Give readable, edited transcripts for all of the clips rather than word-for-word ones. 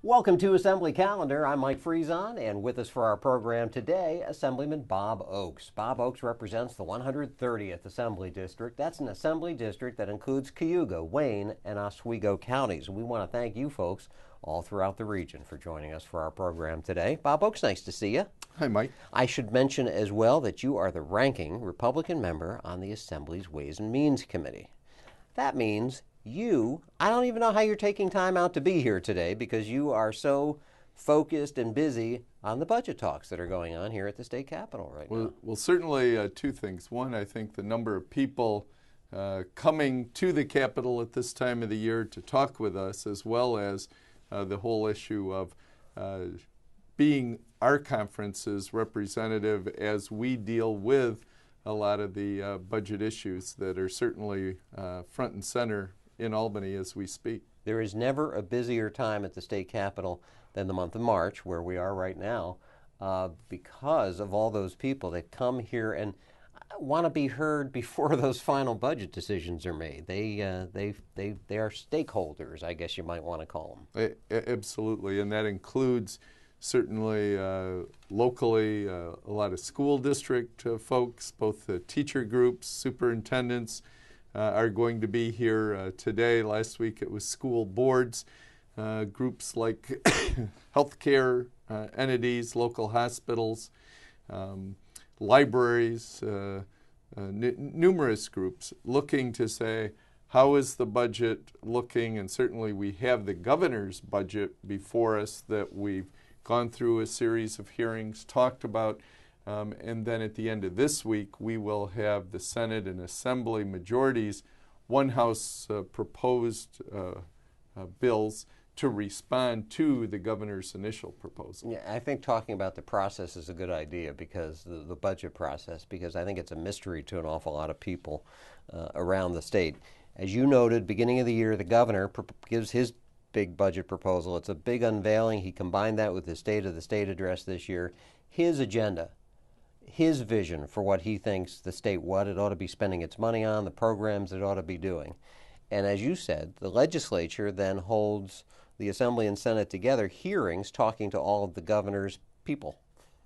Welcome to Assembly Calendar. I'm Mike Friesen, and with us for our program today, Assemblyman Bob Oaks. Bob Oaks represents the 130th Assembly District. That's an Assembly District that includes Cayuga, Wayne, and Oswego counties. And we want to thank you folks all throughout the region for joining us for our program today. Bob Oaks, nice to see you. Hi, Mike. I should mention as well that you are the ranking Republican member on the Assembly's Ways and Means Committee. That means I don't even know how you're taking time out to be here today because you are so focused and busy on the budget talks that are going on here at the state capitol right now. Well, certainly two things. One, I think the number of people coming to the Capitol at this time of the year to talk with us, as well as the whole issue of being our conference's representative as we deal with a lot of the budget issues that are certainly front and center in Albany as we speak. There is never a busier time at the state capitol than the month of March, where we are right now, because of all those people that come here and want to be heard before those final budget decisions are made. They are stakeholders, I guess you might want to call them. Absolutely, and that includes certainly locally a lot of school district folks, both the teacher groups, superintendents, are going to be here today. Last week it was school boards, groups like healthcare entities, local hospitals, libraries, numerous groups looking to say, how is the budget looking? And certainly we have the governor's budget before us that we've gone through a series of hearings, talked about, and then at the end of this week, we will have the Senate and Assembly majorities, one House proposed bills to respond to the governor's initial proposal. Yeah, I think talking about the process is a good idea because the budget process, because I think it's a mystery to an awful lot of people around the state. As you noted, beginning of the year, the governor gives his big budget proposal. It's a big unveiling. He combined that with the State of the State address this year. His agenda, his vision for what he thinks the state, what it ought to be spending its money on, the programs it ought to be doing. And as you said, the legislature then holds the Assembly and Senate together, hearings, talking to all of the governor's people,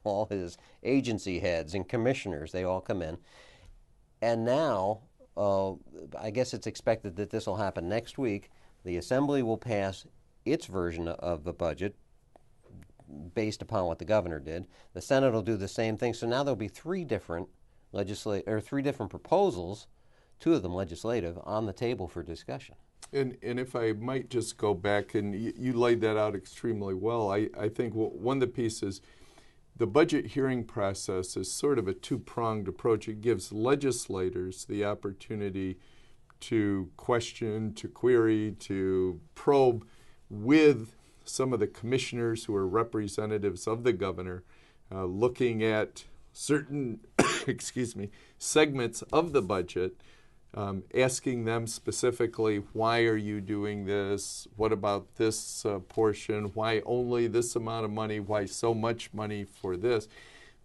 all his agency heads and commissioners. They all come in. And now, I guess it's expected that this will happen next week. The Assembly will pass its version of the budget based upon what the governor did. The Senate will do the same thing. So now there'll be three different proposals, two of them legislative, on the table for discussion. And if I might just go back, and you laid that out extremely well, I think one of the pieces, the budget hearing process is sort of a two-pronged approach. It gives legislators the opportunity to question, to query, to probe with some of the commissioners who are representatives of the governor, looking at certain segments of the budget, asking them specifically, why are you doing this? What about this portion? Why only this amount of money? Why so much money for this?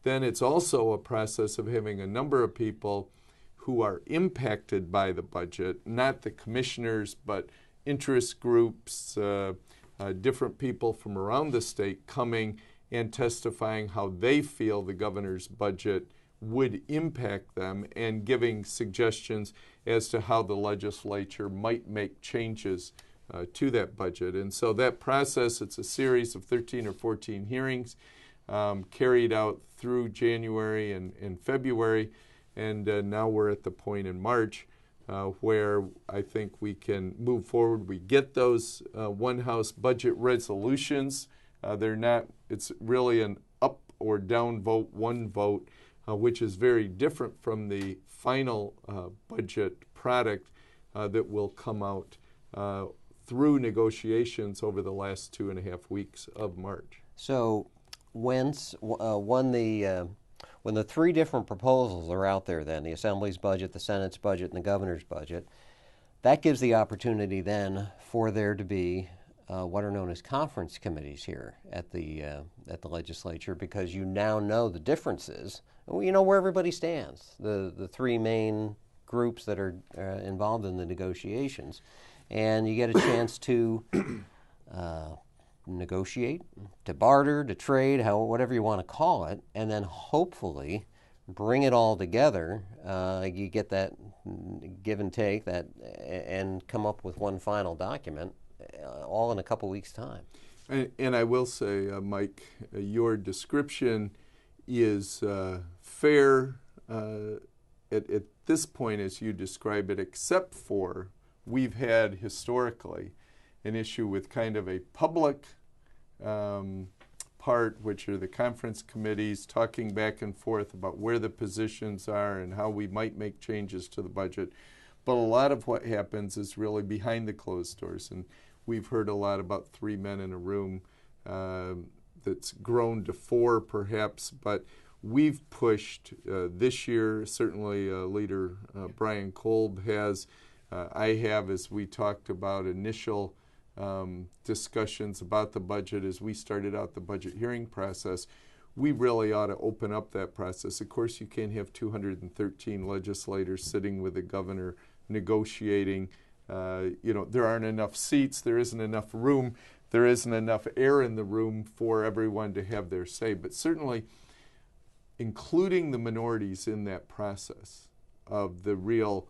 Then it's also a process of having a number of people who are impacted by the budget, not the commissioners, but interest groups, different people from around the state coming and testifying how they feel the governor's budget would impact them and giving suggestions as to how the legislature might make changes to that budget. And so that process, it's a series of 13 or 14 hearings carried out through January and February. And now we're at the point in March where I think we can move forward. We get those one House budget resolutions. It's really an up or down vote, one vote, which is very different from the final budget product that will come out through negotiations over the last 2.5 weeks of March. So when the three different proposals are out there then, the Assembly's budget, the Senate's budget, and the governor's budget, that gives the opportunity then for there to be what are known as conference committees here at the legislature, because you now know the differences. You know where everybody stands, the three main groups that are involved in the negotiations, and you get a chance to negotiate, to barter, to trade, whatever you want to call it, and then hopefully bring it all together. You get that give and take and come up with one final document, all in a couple weeks' time. And I will say, Mike, your description is fair at this point as you describe it, except for we've had historically an issue with kind of a public part, which are the conference committees talking back and forth about where the positions are and how we might make changes to the budget. But a lot of what happens is really behind the closed doors. And we've heard a lot about 3 men in a room that's grown to 4 perhaps. But we've pushed this year, certainly Leader Brian Kolb has, I have, as we talked about initial discussions about the budget as we started out the budget hearing process. We really ought to open up that process. Of course, you can't have 213 legislators sitting with the governor negotiating. There aren't enough seats, there isn't enough room, there isn't enough air in the room for everyone to have their say. But certainly, including the minorities in that process of the real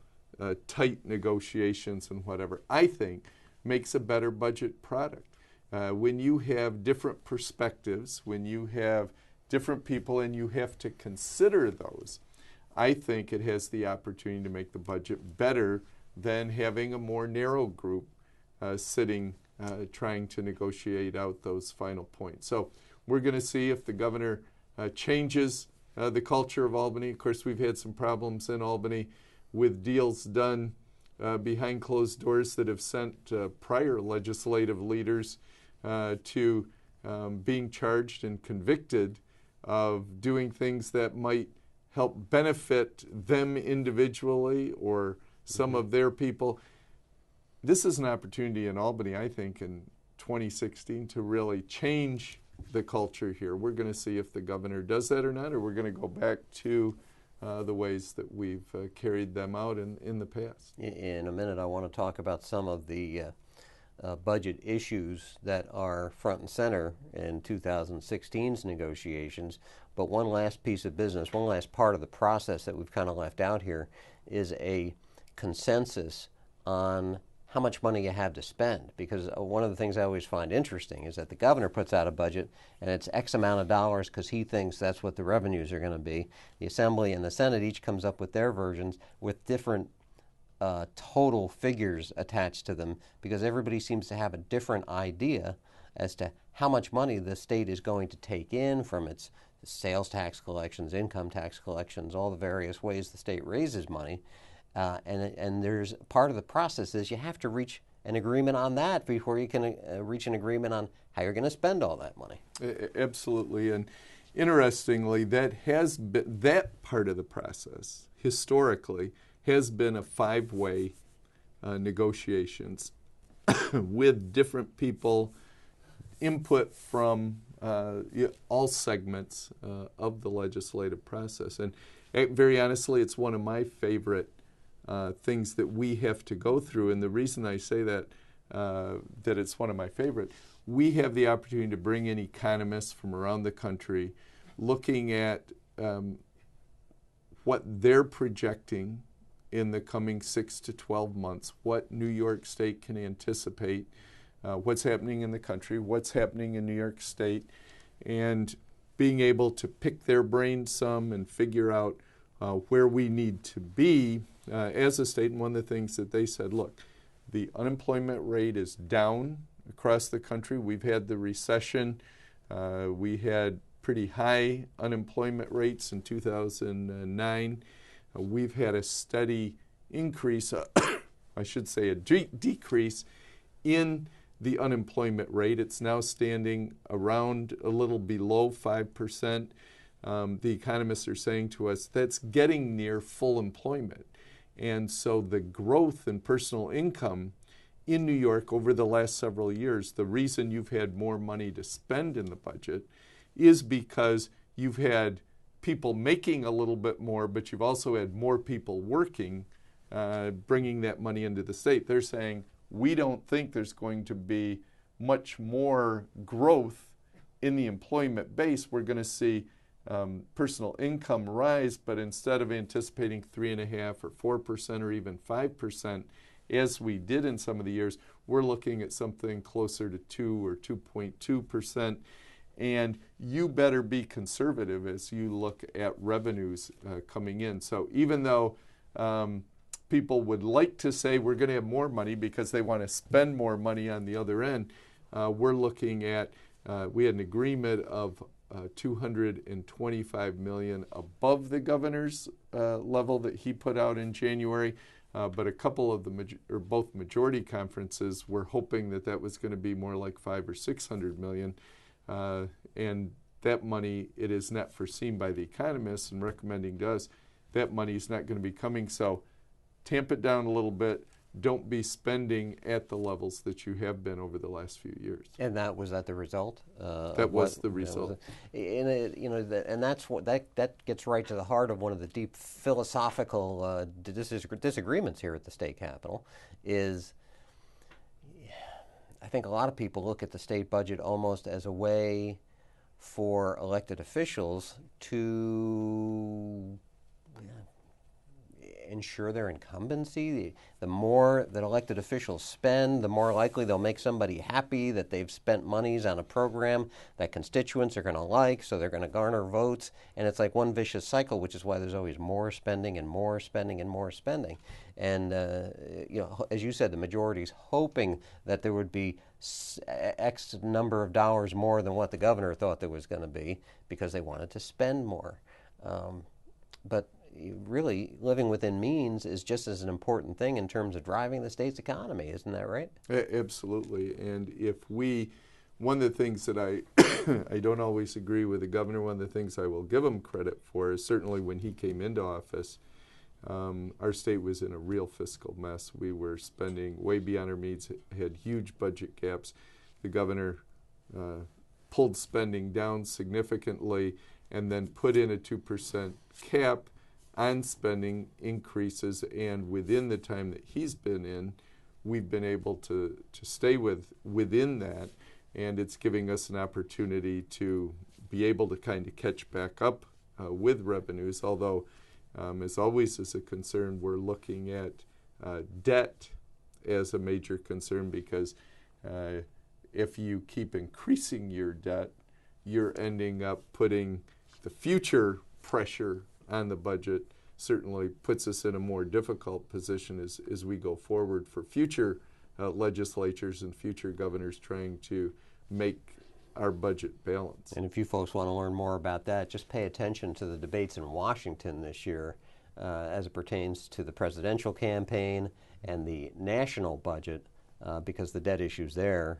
tight negotiations and whatever, I think makes a better budget product. When you have different perspectives, when you have different people and you have to consider those, I think it has the opportunity to make the budget better than having a more narrow group sitting trying to negotiate out those final points. So we're going to see if the governor changes the culture of Albany. Of course, we've had some problems in Albany with deals done behind closed doors that have sent prior legislative leaders to being charged and convicted of doing things that might help benefit them individually or some of their people. This is an opportunity in Albany, I think, in 2016 to really change the culture here. We're going to see if the governor does that or not, or we're going to go back to the ways that we've carried them out in the past. In a minute, I want to talk about some of the budget issues that are front and center in 2016's negotiations. But one last piece of business, one last part of the process that we've kind of left out here is a consensus on how much money you have to spend. Because one of the things I always find interesting is that the governor puts out a budget and it's X amount of dollars because he thinks that's what the revenues are going to be. The Assembly and the Senate each comes up with their versions with different total figures attached to them because everybody seems to have a different idea as to how much money the state is going to take in from its sales tax collections, income tax collections, all the various ways the state raises money. And there's part of the process is you have to reach an agreement on that before you can reach an agreement on how you're going to spend all that money. Absolutely. And interestingly, that part of the process historically has been a 5-way negotiations with different people, input from all segments of the legislative process. And very honestly, it's one of my favorite things that we have to go through. And the reason I say that it's one of my favorite, we have the opportunity to bring in economists from around the country looking at what they're projecting in the coming 6 to 12 months, what New York State can anticipate, what's happening in the country, what's happening in New York State, and being able to pick their brains some and figure out where we need to be as a state. And one of the things that they said, look, the unemployment rate is down across the country. We've had the recession. We had pretty high unemployment rates in 2009. We've had a steady increase, I should say a decrease in the unemployment rate. It's now standing around a little below 5%. The economists are saying to us that's getting near full employment. And so the growth in personal income in New York over the last several years, the reason you've had more money to spend in the budget is because you've had people making a little bit more, but you've also had more people working, bringing that money into the state. They're saying, we don't think there's going to be much more growth in the employment base. We're going to see personal income rise, but instead of anticipating 3.5% or 4% or even 5%, as we did in some of the years, we're looking at something closer to 2 or 2.2%. And you better be conservative as you look at revenues coming in. So even though people would like to say we're going to have more money because they want to spend more money on the other end, we're looking at, we had an agreement of $225 million above the governor's level that he put out in January. But a couple of both majority conferences were hoping that that was going to be more like $500 or $600 million. And that money, it is not foreseen by the economists and recommending to us that money is not going to be coming. So tamp it down a little bit. Don't be spending at the levels that you have been over the last few years. And was that the result? That was the result. And that's what that gets right to the heart of one of the deep philosophical disagreements here at the state capitol. Is I think a lot of people look at the state budget almost as a way for elected officials to ensure their incumbency. The more that elected officials spend, the more likely they'll make somebody happy that they've spent monies on a program that constituents are going to like, so they're going to garner votes. And it's like one vicious cycle, which is why there's always more spending and more spending and more spending. And, as you said, the majority's hoping that there would be X number of dollars more than what the governor thought there was going to be because they wanted to spend more. But really, living within means is just as an important thing in terms of driving the state's economy. Isn't that right? Absolutely. And one of the things that I don't always agree with the governor, one of the things I will give him credit for is certainly when he came into office, our state was in a real fiscal mess. We were spending way beyond our means, had huge budget gaps. The governor pulled spending down significantly and then put in a 2% cap on spending increases, and within the time that he's been in, we've been able to stay within that, and it's giving us an opportunity to be able to kind of catch back up with revenues, although as always is a concern, we're looking at debt as a major concern because if you keep increasing your debt, you're ending up putting the future pressure on the budget, certainly puts us in a more difficult position as we go forward for future legislatures and future governors trying to make our budget balance. And if you folks want to learn more about that, just pay attention to the debates in Washington this year as it pertains to the presidential campaign and the national budget because the debt issues there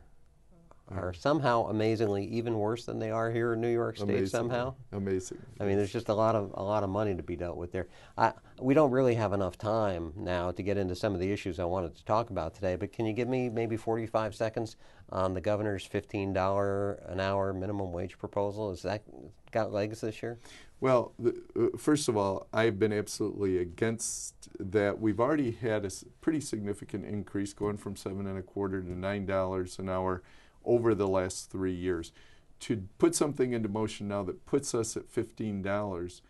are somehow amazingly even worse than they are here in New York State. Somehow. Amazing. I mean, there's just a lot of money to be dealt with there. We don't really have enough time now to get into some of the issues I wanted to talk about today, but can you give me maybe 45 seconds on the governor's $15 an hour minimum wage proposal? Has that got legs this year? Well, first of all, I've been absolutely against that. We've already had a pretty significant increase going from $7.25 to $9 an hour over the last 3 years. To put something into motion now that puts us at $15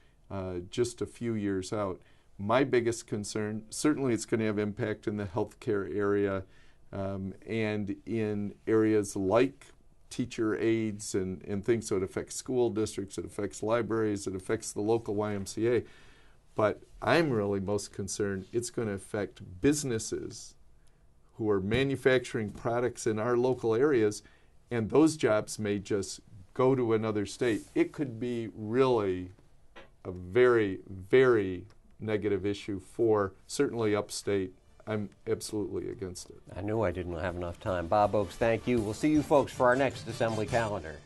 just a few years out, my biggest concern, certainly it's going to have impact in the healthcare area and in areas like teacher aides and things, so it affects school districts, it affects libraries, it affects the local YMCA. But I'm really most concerned it's going to affect businesses who are manufacturing products in our local areas, and those jobs may just go to another state. It could be really a very, very negative issue for certainly upstate. I'm absolutely against it. I knew I didn't have enough time. Bob Oaks, thank you. We'll see you folks for our next Assembly Calendar.